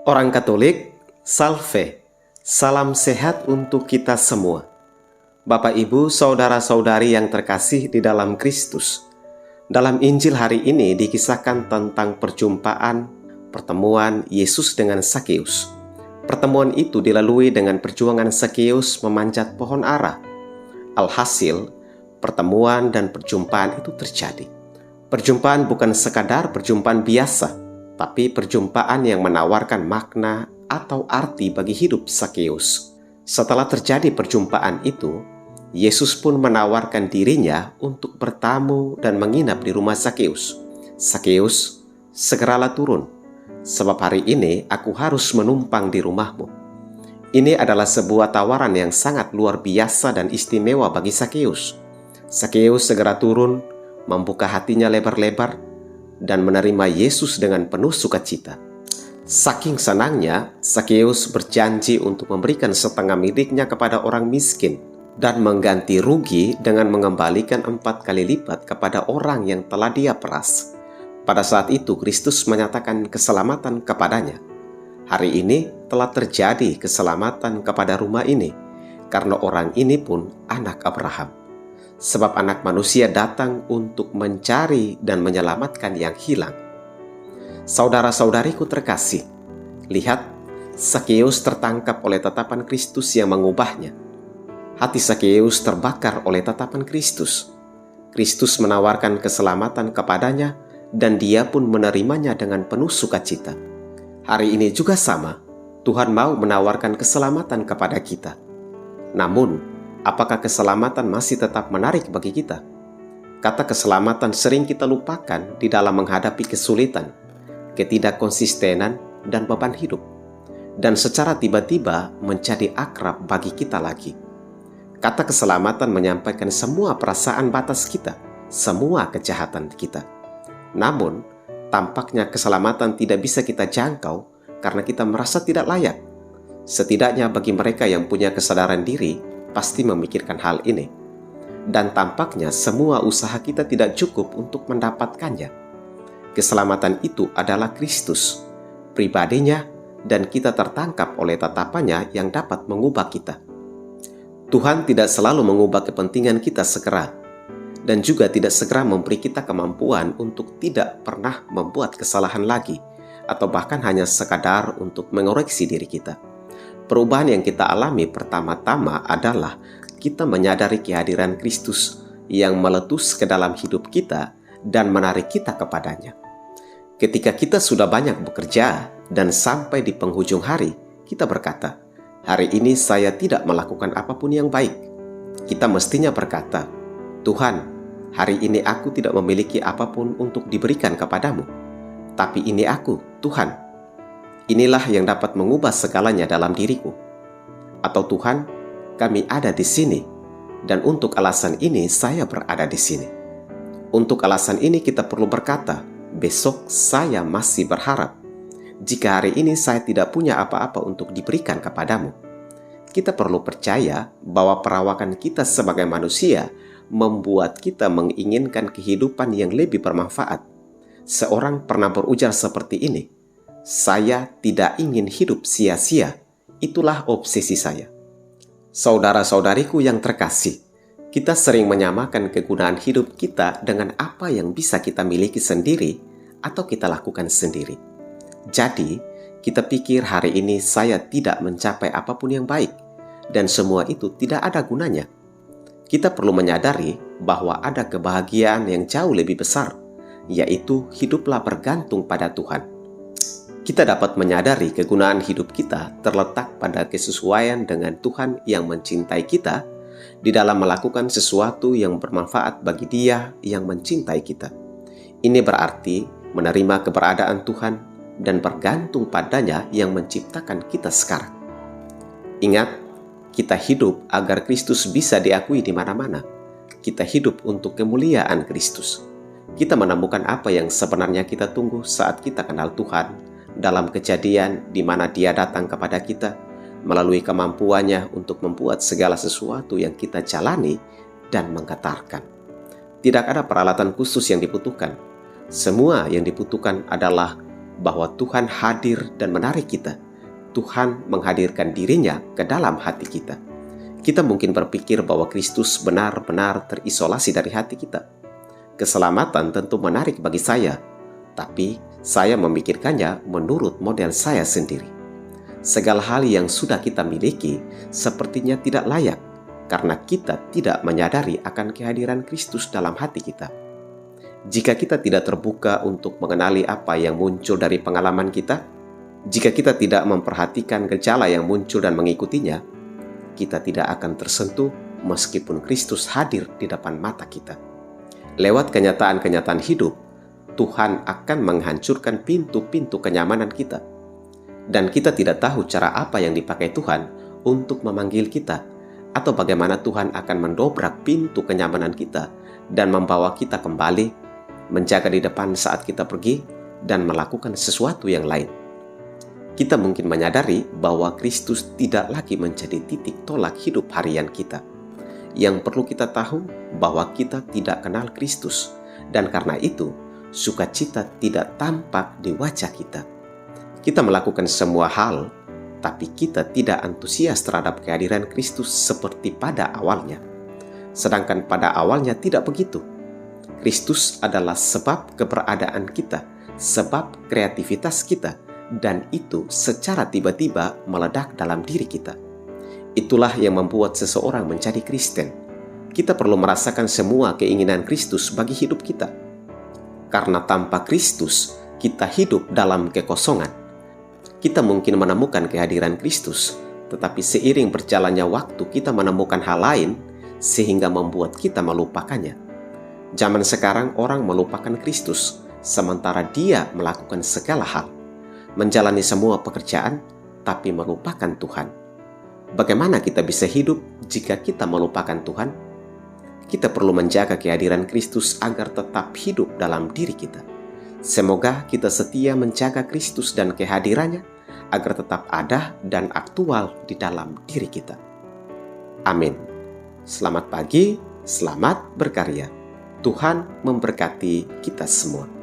Orang Katolik, Salve, salam sehat untuk kita semua. Bapak, Ibu, saudara-saudari yang terkasih di dalam Kristus. Dalam Injil hari ini dikisahkan tentang pertemuan Yesus dengan Sakeus. Pertemuan itu dilalui dengan perjuangan Sakeus memanjat pohon ara. Alhasil, pertemuan dan perjumpaan itu terjadi. Perjumpaan bukan sekadar perjumpaan biasa, tapi perjumpaan yang menawarkan makna atau arti bagi hidup Sakeus. Setelah terjadi perjumpaan itu, Yesus pun menawarkan dirinya untuk bertamu dan menginap di rumah Sakeus. Sakeus, segeralah turun, sebab hari ini aku harus menumpang di rumahmu. Ini adalah sebuah tawaran yang sangat luar biasa dan istimewa bagi Sakeus. Sakeus segera turun, membuka hatinya lebar-lebar, dan menerima Yesus dengan penuh sukacita. Saking senangnya, Sakeus berjanji untuk memberikan setengah miliknya kepada orang miskin dan mengganti rugi dengan mengembalikan 4 kali lipat kepada orang yang telah dia peras. Pada saat itu, Kristus menyatakan keselamatan kepadanya. Hari ini telah terjadi keselamatan kepada rumah ini, karena orang ini pun anak Abraham. Sebab anak manusia datang untuk mencari dan menyelamatkan yang hilang. Saudara-saudariku terkasih, lihat, Sakeus tertangkap oleh tatapan Kristus yang mengubahnya. Hati Sakeus terbakar oleh tatapan Kristus. Kristus menawarkan keselamatan kepadanya dan dia pun menerimanya dengan penuh sukacita. Hari ini juga sama, Tuhan mau menawarkan keselamatan kepada kita. Namun, apakah keselamatan masih tetap menarik bagi kita? Kata keselamatan sering kita lupakan di dalam menghadapi kesulitan, ketidakkonsistenan, dan beban hidup. Dan secara tiba-tiba menjadi akrab bagi kita lagi. Kata keselamatan menyampaikan semua perasaan batas kita, semua kejahatan kita. Namun, tampaknya keselamatan tidak bisa kita jangkau karena kita merasa tidak layak. Setidaknya bagi mereka yang punya kesadaran diri, pasti memikirkan hal ini. Dan tampaknya semua usaha kita tidak cukup untuk mendapatkannya. Keselamatan itu adalah Kristus, pribadinya, dan kita tertangkap oleh tatapannya yang dapat mengubah kita. Tuhan tidak selalu mengubah kepentingan kita segera, dan juga tidak segera memberi kita kemampuan untuk tidak pernah membuat kesalahan lagi, atau bahkan hanya sekadar untuk mengoreksi diri kita. Perubahan yang kita alami pertama-tama adalah kita menyadari kehadiran Kristus yang meletus ke dalam hidup kita dan menarik kita kepadanya. Ketika kita sudah banyak bekerja dan sampai di penghujung hari, kita berkata, "Hari ini saya tidak melakukan apapun yang baik." Kita mestinya berkata, "Tuhan, hari ini aku tidak memiliki apapun untuk diberikan kepadamu. Tapi ini aku, Tuhan. Inilah yang dapat mengubah segalanya dalam diriku." Atau Tuhan, kami ada di sini, dan untuk alasan ini saya berada di sini. Untuk alasan ini kita perlu berkata, besok saya masih berharap. Jika hari ini saya tidak punya apa-apa untuk diberikan kepadamu. Kita perlu percaya bahwa perawakan kita sebagai manusia membuat kita menginginkan kehidupan yang lebih bermanfaat. Seorang pernah berujar seperti ini, "Saya tidak ingin hidup sia-sia, itulah obsesi saya." Saudara-saudariku yang terkasih, kita sering menyamakan kegunaan hidup kita dengan apa yang bisa kita miliki sendiri atau kita lakukan sendiri. Jadi, kita pikir hari ini saya tidak mencapai apapun yang baik, dan semua itu tidak ada gunanya. Kita perlu menyadari bahwa ada kebahagiaan yang jauh lebih besar, yaitu hiduplah bergantung pada Tuhan. Kita dapat menyadari kegunaan hidup kita terletak pada kesesuaian dengan Tuhan yang mencintai kita di dalam melakukan sesuatu yang bermanfaat bagi Dia yang mencintai kita. Ini berarti menerima keberadaan Tuhan dan bergantung padanya yang menciptakan kita sekarang. Ingat, kita hidup agar Kristus bisa diakui di mana-mana. Kita hidup untuk kemuliaan Kristus. Kita menemukan apa yang sebenarnya kita tunggu saat kita kenal Tuhan dalam kejadian di mana Dia datang kepada kita melalui kemampuannya untuk membuat segala sesuatu yang kita jalani dan menggetarkan. Tidak ada peralatan khusus yang dibutuhkan. Semua yang dibutuhkan adalah bahwa Tuhan hadir dan menarik kita. Tuhan menghadirkan dirinya ke dalam hati kita. Kita mungkin berpikir bahwa Kristus benar-benar terisolasi dari hati kita. Keselamatan tentu menarik bagi saya, tapi saya memikirkannya menurut model saya sendiri. Segala hal yang sudah kita miliki sepertinya tidak layak karena kita tidak menyadari akan kehadiran Kristus dalam hati kita. Jika kita tidak terbuka untuk mengenali apa yang muncul dari pengalaman kita, jika kita tidak memperhatikan gejala yang muncul dan mengikutinya, kita tidak akan tersentuh meskipun Kristus hadir di depan mata kita. Lewat kenyataan-kenyataan hidup, Tuhan akan menghancurkan pintu-pintu kenyamanan kita. Dan kita tidak tahu cara apa yang dipakai Tuhan untuk memanggil kita, atau bagaimana Tuhan akan mendobrak pintu kenyamanan kita dan membawa kita kembali, menjaga di depan saat kita pergi, dan melakukan sesuatu yang lain. Kita mungkin menyadari bahwa Kristus tidak lagi menjadi titik tolak hidup harian kita. Yang perlu kita tahu bahwa kita tidak kenal Kristus, dan karena itu sukacita tidak tampak di wajah kita. Kita melakukan semua hal, tapi kita tidak antusias terhadap kehadiran Kristus seperti pada awalnya. Sedangkan pada awalnya tidak begitu. Kristus adalah sebab keberadaan kita, sebab kreativitas kita, dan itu secara tiba-tiba meledak dalam diri kita. Itulah yang membuat seseorang menjadi Kristen. Kita perlu merasakan semua keinginan Kristus bagi hidup kita. Karena tanpa Kristus, kita hidup dalam kekosongan. Kita mungkin menemukan kehadiran Kristus, tetapi seiring berjalannya waktu kita menemukan hal lain sehingga membuat kita melupakannya. Zaman sekarang orang melupakan Kristus, sementara Dia melakukan segala hal, menjalani semua pekerjaan, tapi melupakan Tuhan. Bagaimana kita bisa hidup jika kita melupakan Tuhan? Kita perlu menjaga kehadiran Kristus agar tetap hidup dalam diri kita. Semoga kita setia menjaga Kristus dan kehadirannya agar tetap ada dan aktual di dalam diri kita. Amin. Selamat pagi, selamat berkarya. Tuhan memberkati kita semua.